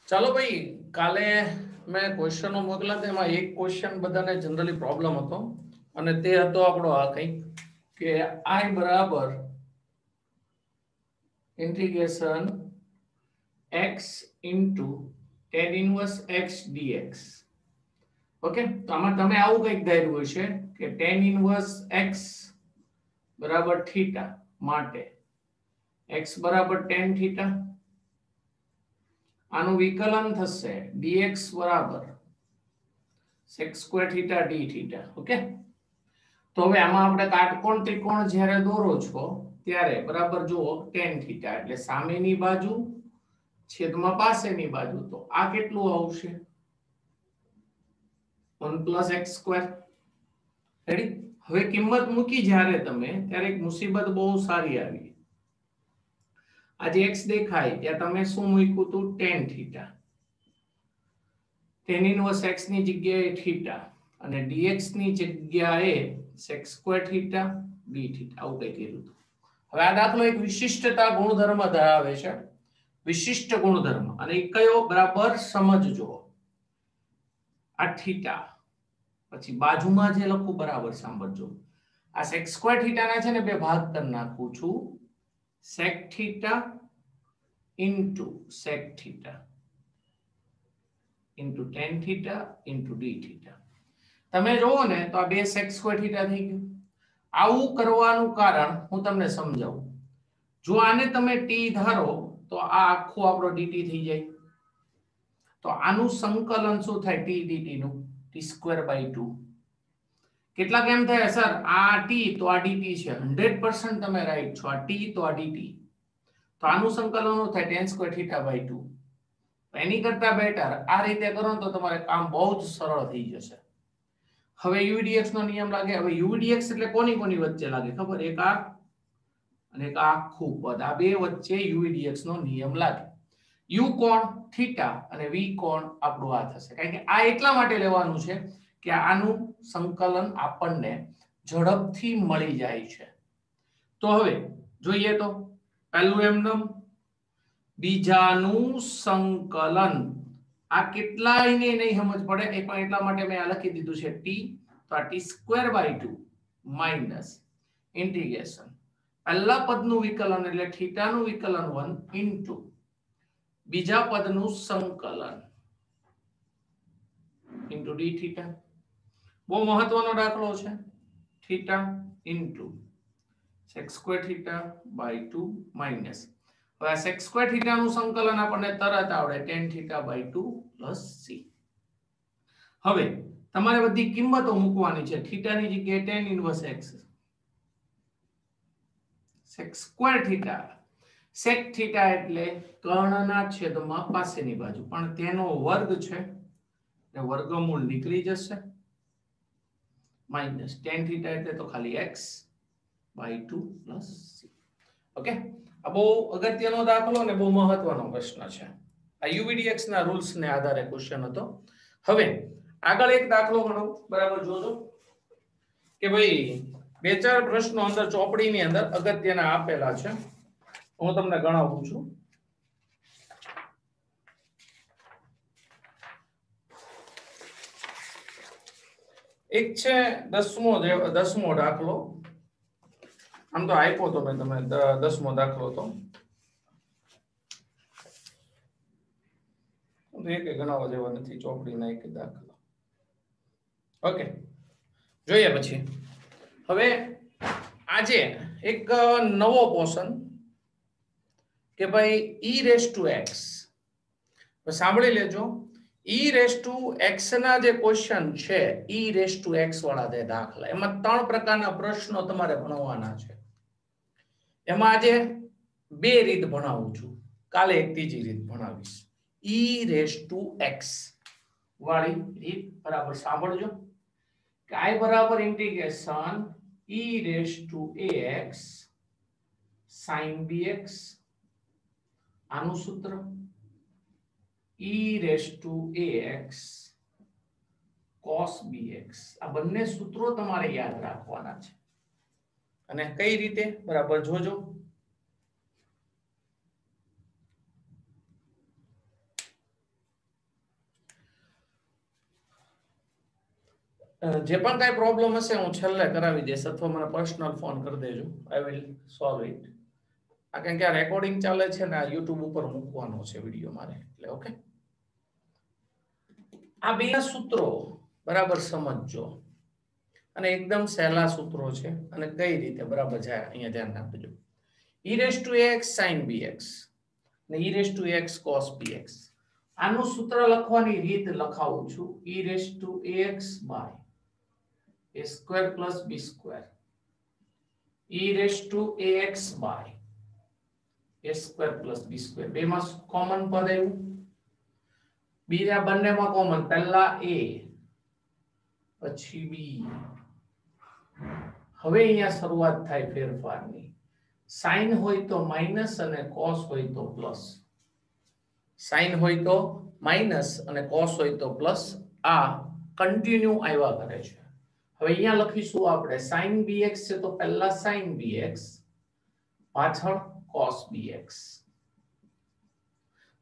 ચાલો ભાઈ, કાલે મેં ક્વેશ્ચનો મોકલ્યા હતા, એમાં એક ક્વેશ્ચન બધાને જનરલી પ્રોબ્લેમ હતો અને તે હતો આપણો આ કંઈક કે I બરાબર integration x into tan inverse x dx. Okay, તો આમાં તમે આવું કંઈક ધાર્યું હશે કે tan ઇનવર્સ x બરાબર થીટા માટે x બરાબર tan થીટા, આનું વિકલન થશે dx બરાબર sec square theta d theta. Okay, તો હવે આમાં આપણે કાટકોણ ત્રિકોણ જ્યારે દોરો છો ત્યારે બરાબર જુઓ tan થીટા એટલે સામેની બાજુ છેદમાં પાસેની બાજુ, તો આ કેટલું આવશે 1 + x સ્ક્વેર. રેડી? હવે કિંમત મૂકી જ્યારે તમે ત્યારે એક મુસીબત બહુ સારી આવી. આ જે x દેખાય ત્યાં તમે શું મૂક્યું હતું? tan theta. tan inverse x ની જગ્યાએ થીટા અને dx ની જગ્યાએ sec square theta d theta, આવું કંઈ કર્યું હતું. હવે આ દાખલો એક વિશિષ્ટતા ગુણધર્મ ધરાવે છે, વિશિષ્ટ ગુણધર્મ, અને એ કયો બરાબર સમજજો. આ થીટા પછી બાજુમાં જે લખું બરાબર સાંભળજો. આ sec સ્ક્વેર થીટાના છે ને બે ભાગ કરી નાખું છું, sec theta into sec theta into tan theta into d theta. તમે જોવો ને તો આ બે sec સ્ક્વેર થીટા થઈ ગયું. આવું કરવાનું કારણ હું તમને સમજાવું. જો આને તમે t ધારો તો આ આખું આપણો dt થઈ જાય. તો આનું સંકલન શું થાય? t dt નું t²/2. કેટલા કેમ થાય સર? આ t તો આ dt છે, 100% તમે રાઈટ છો. આ t તો આ dt, તો આનું સંકલન શું થાય? tan²θ/2. એની કરતા બેટર આ રીતે કરો તો તમારે કામ બહુ જ સરળ થઈ જશે. હવે u dx નો નિયમ લાગે. હવે u dx એટલે કોની કોની વચ્ચે લાગે ખબર? એક આ અને એક આખું પદ, આ બે વચ્ચે u dx નો નિયમ લાગે. u કોણ? થીટા, અને v કોણ આપણું આ થશે. કારણ કે આ એટલા માટે લેવાનું છે કે આનું સંકલન આપણને ઝડપથી મળી જાય છે. તો હવે જોઈએ તો પહેલું એમનેમ, બીજાનું સંકલન. આ કેટલાયને નહીં સમજ પડે એ પણ એટલા માટે મેં આ લખી દીધું છે t, તો આ t²/2 માઈનસ ઇન્ટિગ્રેશન પહેલા પદનું વિકલન એટલે થીટાનું વિકલન 1 ઇન્ટુ બીજા પદનું સંકલન ઇન્ટુ d થીટા. બહુ મહત્વનો દાખલો છે. થીટા ઇન્ટુ sec²θ/2 માઈનસ, હવે આ sec² થીટાનું સંકલન આપણને તરત આવડે, tan θ/2 પ્લસ c. હવે તમારે બધી કિંમતો મૂકવાની છે. થીટાની જગ્યાએ tan inverse x, sec²θ, sec theta એટલે કર્ણના છેદમાં પાસેની બાજુ, પણ તેનો વર્ગ છે એટલે વર્ગમૂળ નીકળી જશે, માઈનસ tan થીટા એટલે તો ખાલી x/2 પ્લસ c. ઓકે, આ બહુ અગત્યનો દાખલો અને બહુ મહત્વનો પ્રશ્ન છે. આ UVDX ના રૂલ્સ ને આધારે ક્વેશ્ચન હતો. હવે આગળ એક દાખલો ગણો, બરાબર જોજો કે ભાઈ બે ચાર પ્રશ્નો અંદર ચોપડીની અંદર અગત્યના આપેલા છે, હું તમને ગણાવું છું. એક છે 10મો દાખલો. આમ તો આપ્યો તો મેં તમે 10મો દાખલો તો એક ગણાવવા જેવા નથી, ચોપડીના એક દાખલો. ઓકે, જોઈએ પછી. હવે આજે એક નવો પોર્શન કે ભાઈ e⁻x, સાંભળી લેજો. e⁻x ના જે ક્વેશ્ચન છે, e⁻x વાળા જે દાખલા, એમાં 3 પ્રકારના પ્રશ્નો તમારે ભણવાના છે. એમાં આજે બે રીત ભણાવું છું, કાલે એક ત્રીજી રીત ભણાવીશ. e⁻x વાળી રીત બરાબર સાંભળજો કે I બરાબર ઇન્ટિગ્રેશન e⁻x sin bx, આનું સૂત્ર e⁻x cos bx. આ બંને સૂત્રો તમારે યાદ રાખવાના છે. અને કઈ રીતે બરાબર જોજો. જે પણ કાંઈ પ્રોબ્લેમ હશે હું છેલ્લે કરાવી દઈશ અથવા મને પર્સનલ ફોન કરી દેજો. I will solve it. આ કારણ કે આ રેકોર્ડિંગ ચાલે છે ને આ યુટ્યુબ ઉપર મૂકવાનો છે વિડીયો મારે, એટલે ઓકે. આ બે સૂત્રો બરાબર સમજજો અને એકદમ સહેલા સૂત્રો છે અને કઈ રીતે બરાબર જાય અહીંયા ધ્યાન રાખજો. e raised to ax sin bx ને e raised to ax cos bx. આનું સૂત્ર લખવાની રીત લખાવું છું. e raised to ax by a square plus b square, e raised to ax by a square plus b square. બેમાં common પદ આવ્યું, બીજા બંનેમાં કોમન, પહેલા a પછી b. હવે અહીંયા શરૂઆત થાય ફેરફારની. સાઇન હોય તો માઈનસ અને કોસ હોય તો પ્લસ, સાઇન હોય તો માઈનસ અને કોસ હોય તો પ્લસ. આ કન્ટિન્યુ આવ્યા કરે છે. હવે અહીંયા લખીશું આપણે sin bx છે તો પહેલા sin bx પાછળ cos bx.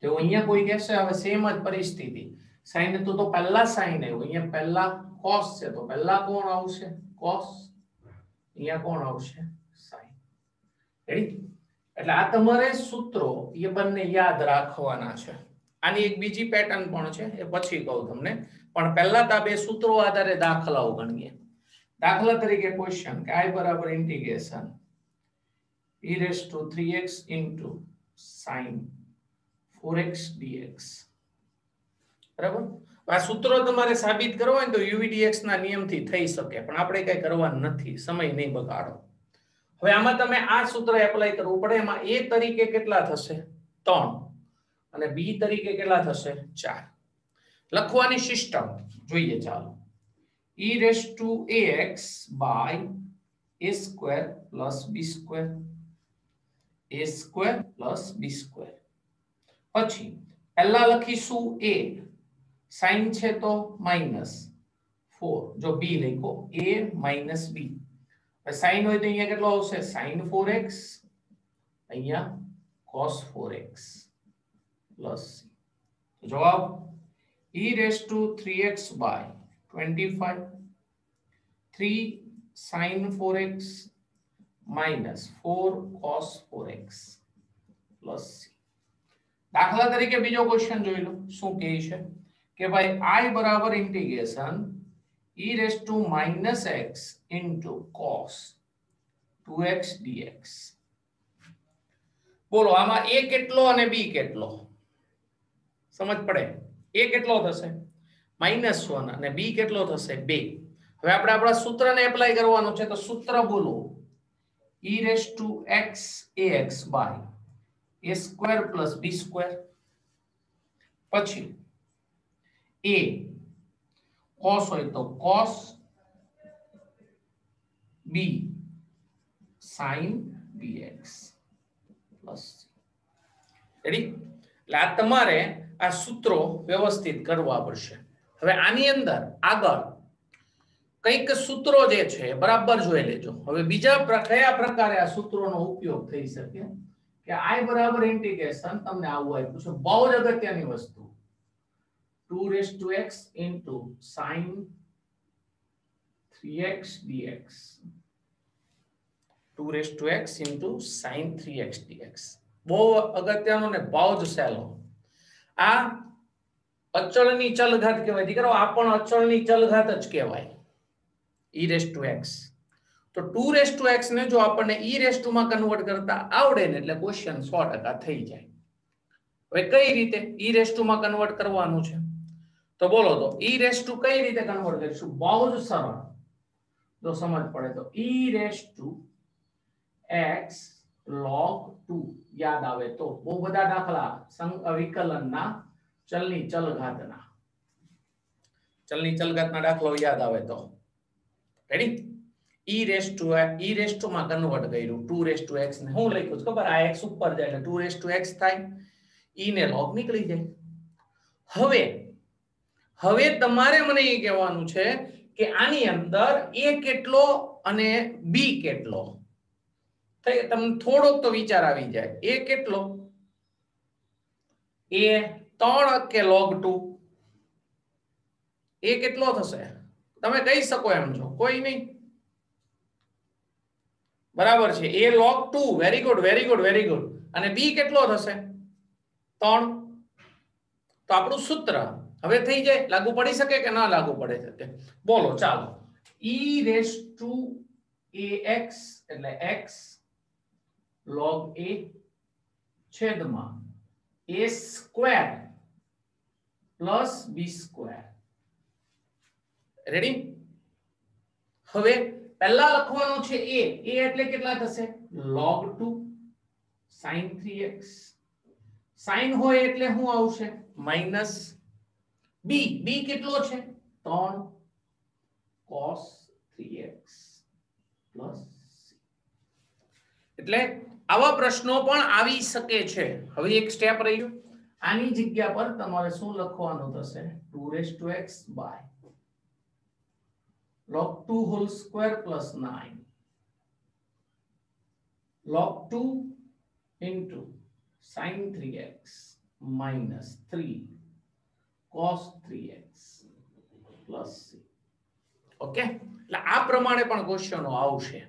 તો અહીંયા કોઈ કહેશે હવે સેમ જ પરિસ્થિતિ, sin તો પહેલા sin આવ્યું, અહીંયા પહેલા cos છે તો પહેલા કોણ આવશે? cos. અહીંયા કોણ આવશે? sin. રેડી? એટલે આ તમારે સૂત્રો એ બંને યાદ રાખવાના છે. આની એક બીજી પેટર્ન પણ છે, એ પછી કહું તમને, પણ પહેલા તો આ બે સૂત્રો આધારે દાખલાઓ ગણીએ. દાખલા તરીકે ક્વેશ્ચન કે i બરાબર integration e raised to 3x into sin 4x dx. બરાબર? આ સૂત્રો તમારે સાબિત કરવા હોય તો UVDX ના નિયમથી થઈ શકે, પણ આપણે કઈ કરવાનું નથી, સમય નહીં બગાડો. હવે આમાં તમે આ સૂત્ર એપ્લાય કરવું પડે. એમાં a તરીકે કેટલા થશે? 3 અને b તરીકે કેટલા થશે? 4. લખવાની સિસ્ટમ જોઈએ. ચાલો. e raised to ax by a square plus b square, a square plus b square. પછી પહેલા લખીશું a, sin છે તો -4, જો b લખો a minus b. sin હોય તો અહીંયા કેટલો આવશે? sin 4x, અહીંયા cos 4x plus જવાબ e raised to 3x by 25, 3 sin 4x minus 4 cos 4x plus c. દાખલા તરીકે બીજો ક્વેશ્ચન જોઈ લો. શું કહે છે કે ભાઈ i બરાબર integration e raised to -x into cos 2x dx. બોલો આમાં a કેટલો અને b કેટલો? સમજ પડે. a કેટલો થશે? -1 અને b કેટલો થશે? 2. હવે આપણે આપણા સૂત્રને એપ્લાય કરવાનું છે તો સૂત્ર બોલો. e raised to x ax by a square plus b square. પછી a cos હોય તો cos, b sin bx plus. Ready? એટલે આ તમારે આ સૂત્રો વ્યવસ્થિત કરવા પડશે. હવે આની અંદર આગળ કઈક સૂત્રો જે છે બરાબર જોઈ લેજો. હવે બીજા કયા પ્રકારે આ સૂત્રોનો ઉપયોગ થઈ શકે કે i બરાબર ઇન્ટિગ્રેશન તમને આવું આપ્યું છે, બહુ જ અગત્યની વસ્તુ, 2 raised to x into sin 3x dx. 2 raised to x into sin 3x dx. બહુ અગત્યનો ને બહુ જ સહેલો. આ અચળની ચલઘાત કહેવાય દીકરો, આ પણ અચળની ચલઘાત જ કહેવાય, e raised to x. તો 2 raised to x ને જો આપણને e raised to માં કન્વર્ટ કરતા આવડે ને એટલે ક્વેશ્ચન 100% થઈ જાય. હવે કઈ રીતે e raised to માં કન્વર્ટ કરવાનું છે તો બોલો. તો e raised to કઈ રીતે કન્વર્ટ કરીશું? બહુ જ સરળ. જો સમજ પડે તો e raised to x log 2 યાદ આવે તો બહુ બધા દાખલા વિકલનના ચલની ચલઘાતના દાખલો યાદ આવે તો. રેડી? e raised to માં કન્વર્ટ કર્યું. 2 raised to x ને હું લખ્યું ખબર? આ x ઉપર જાય એટલે 2 raised to x થાય, e ને log નીકળી જાય. હવે તમારે મને એ કહેવાનું છે કે આની અંદર a કેટલો અને b કેટલો? તમને થોડોક તો વિચાર આવી જાય. a કેટલો? a 3 કે log 2? a કેટલો થશે? તમે કહી શકો એમ છો, કોઈ નહીં. બરાબર છે. a log 2, very good very good very good. અને b કેટલો થશે? 3. તો આપણું સૂત્ર હવે થઈ જાય. લાગુ પડી શકે કે ના લાગુ પડે શકે? બોલો ચાલો. e raised to ax એટલે x log a છેદમાં a square plus b square. Ready? હવે પહેલા લખવાનું છે a. a એટલે કેટલા થશે? log 2 sin 3x. sin હોય એટલે શું આવશે? Minus b. b કેટલો છે? 3 cos 3x પ્લસ c. એટલે આવા પ્રશ્નો પણ આવી શકે છે. હવે એક સ્ટેપ રહ્યું. આની જગ્યા પર તમારે શું લખવાનું થશે? 2 raised to x by log 2 whole square plus 9 log 2 into sin 3x minus 3 cos 3x plus c. Okay, એટલે આ પ્રમાણે પણ ક્વેશ્ચનો આવશે.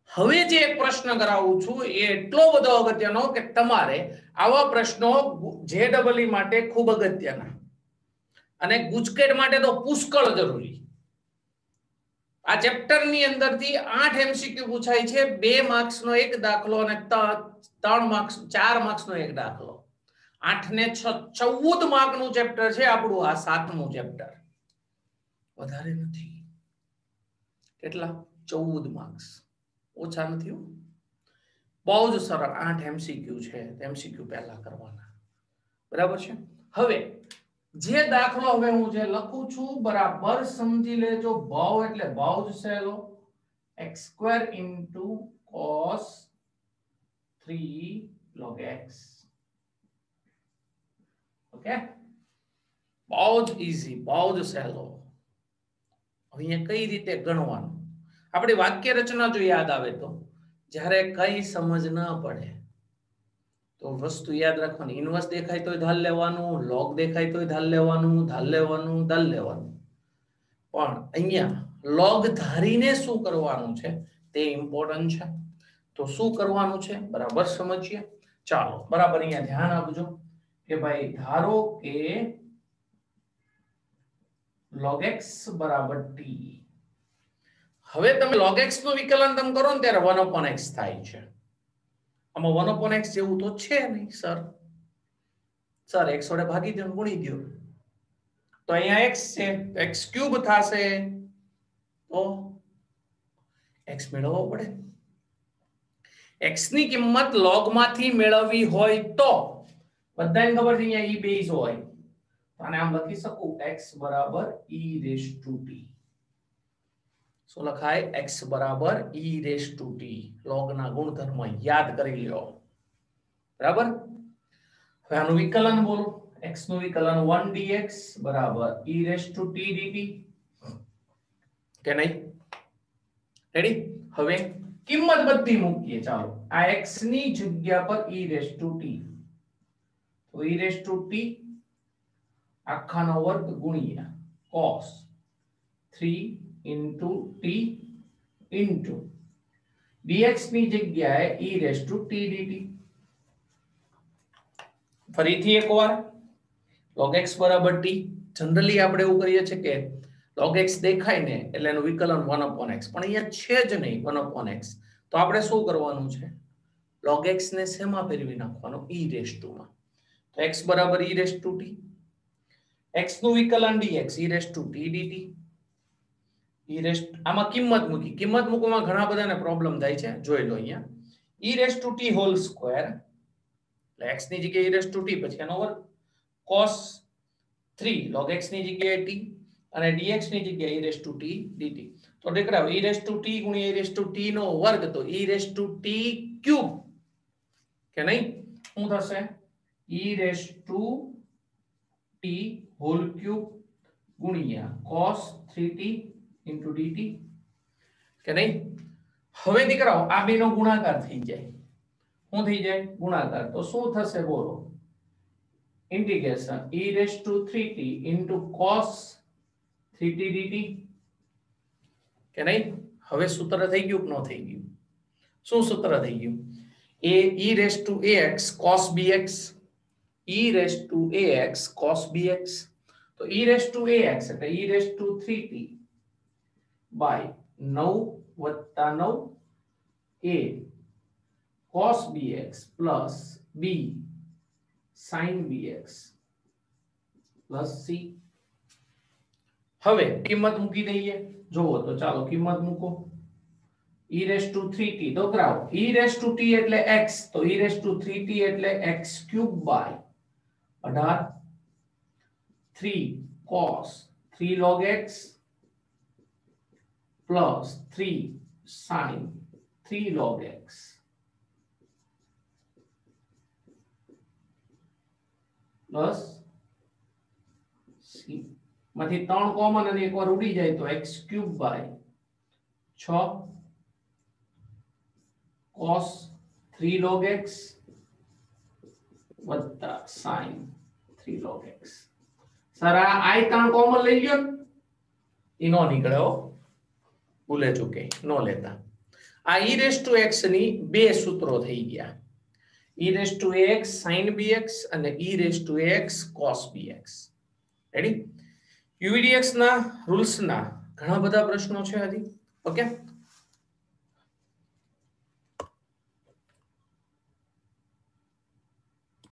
હવે જે એક પ્રશ્ન કરાવું છું એ એટલો બધો અગત્યનો કે તમારે આવા પ્રશ્નો JEE માટે ખૂબ અગત્યના અને ગુજકેટ માટે તો પુષ્કળ જરૂરી. આ ચેપ્ટર ની અંદરથી 8 MCQ પૂછાય છે. 2 માર્ક્સ નો એક દાખલો અને 3 માર્ક્સ 4 માર્ક્સ નો એક દાખલો. 8 ને 14 માર્ક નું ચેપ્ટર છે આપણું આ 7મું ચેપ્ટર. વધારે નથી. કેટલા? 14 માર્ક્સ. ઓછા નથી. બહુ જ સરળ 8 MCQ છે. MCQ પહેલા કરવાના. બરાબર છે. હવે જે દાખલો હવે હું જે લખું છું બરાબર સમજી લેજો. ભાવ એટલે ભાવ જ સહેલો. x² * cos 3 log x. Okay, બહુ જ ઈઝી, બહુ જ સહેલો. અહીંયા કઈ રીતે ગણવાનું? આપણી વાક્ય રચના જો યાદ આવે તો જ્યારે કઈ સમજ ન પડે તો વસ્તુ યાદ રાખવાની. ઇન્વર્સ દેખાય તો ધાલ લેવાનું, લોગ દેખાય તો ધાલ લેવાનું, ધાલ લેવાનું, ધાલ લેવાનું. પણ અહીંયા લોગ ધારીને શું કરવાનું છે તે ઇમ્પોર્ટન્ટ છે. તો શું કરવાનું છે બરાબર સમજીએ. ચાલો બરાબર અહીંયા ધ્યાન આપજો કે ભાઈ ધારો કે log x બરાબર t. હવે તમે log x નું વિકલન તમે કરો ને ત્યારે 1/x થાય છે. આમાં 1/x જેવું તો છે નહીં સર. સર x વડે ભાગી દો, ગુણી દો તો અહીંયા x છે, x³ થશે. તો x મેળવવો પડે. x ની કિંમત log માંથી મેળવવી હોય તો બધાને ખબર છે અહીંયા e બેઝ હોય તો આને આમ લખી શકું x બરાબર e raised to t. શું લખાય? x બરાબર e raised to t. log ના ગુણધર્મ યાદ કરી લો. બરાબર. હવે આનું વિકલન બોલો. x નું વિકલન 1 dx બરાબર e raised to t dt. કે નહીં? રેડી? હવે કિંમત બધી મૂકીએ. ચાલો આ x ની જગ્યા પર e raised to t. તો e raised to t આખાનો વર્ગ ગુણ્યા cos 3 into t into dx ની જગ્યાએ e raised to t dt. ફરીથી એકવાર log x બરાબર t. જનરલી આપણે એવું કરીએ છીએ કે log x દેખાય ને એટલે એનું વિકલન 1/x, પણ અહીંયા છે જ નહીં 1/x. તો આપણે શું કરવાનું છે? log x ને શેમાં ફેરવી નાખવાનો? e raised to માં. તો x બરાબર e raised to t. x નું વિકલન dx e raised to t dt. આમાં કિંમત મૂકી. કિંમત મૂકવામાં ઘણા બધાને પ્રોબ્લેમ થાય છે. જોઈ લો અહીંયા e raised to t whole square એટલે x ની જગ્યાએ e raised to t પછી એનો વર્ગ cos 3 log x ની જગ્યાએ t અને dx ની જગ્યાએ e raised to t dt. તો દીકરાઓ e raised to t ગુણ્યા e raised to t નો વર્ગ તો e raised to t cube કે નહીં? શું થશે? e raised to t whole cube ગુણ્યા cos 3t into dt કે નહીં? હવે દીકરાઓ આ બેનો ગુણાકાર થઈ જાય. શું થઈ જાય? ગુણાકાર. તો શું થશે બોલો? integration e raised to 3t into cos 3t dt કે નહીં? હવે સૂત્ર થઈ ગયું કે ન થઈ ગયું? શું સૂત્ર થઈ ગયું? એ e raised to ax cos bx, e raised to ax cos bx. તો e raised to ax એટલે e raised to 3t by 9 + 9 a cos bx plus b sin bx plus c. હવે કિંમત મૂકી દઈએ. જોવો તો ચાલો કિંમત મૂકો. e raised to 3t તો કરાવો. e raised to t એટલે x, તો e raised to 3t એટલે x³ by 18 3 cos 3 log x plus 3 sin 3 log x plus c. માંથી 3 કોમન અને એકવાર ઉડી જાય તો x³ by 6 cos 3 log x વત્તા sin 3 log x. સર આ i3 કોમન લઈ લ્યો. ઈ નો નીકળે હો, ભૂલે ચૂકે નો લેતા. આ e raised to x ની બે સૂત્રો થઈ ગયા. e raised to ax sin bx અને e raised to ax cos bx. Ready? UVDX ના રૂલ્સ ના ઘણા બધા પ્રશ્નો છે હજી. ઓકે,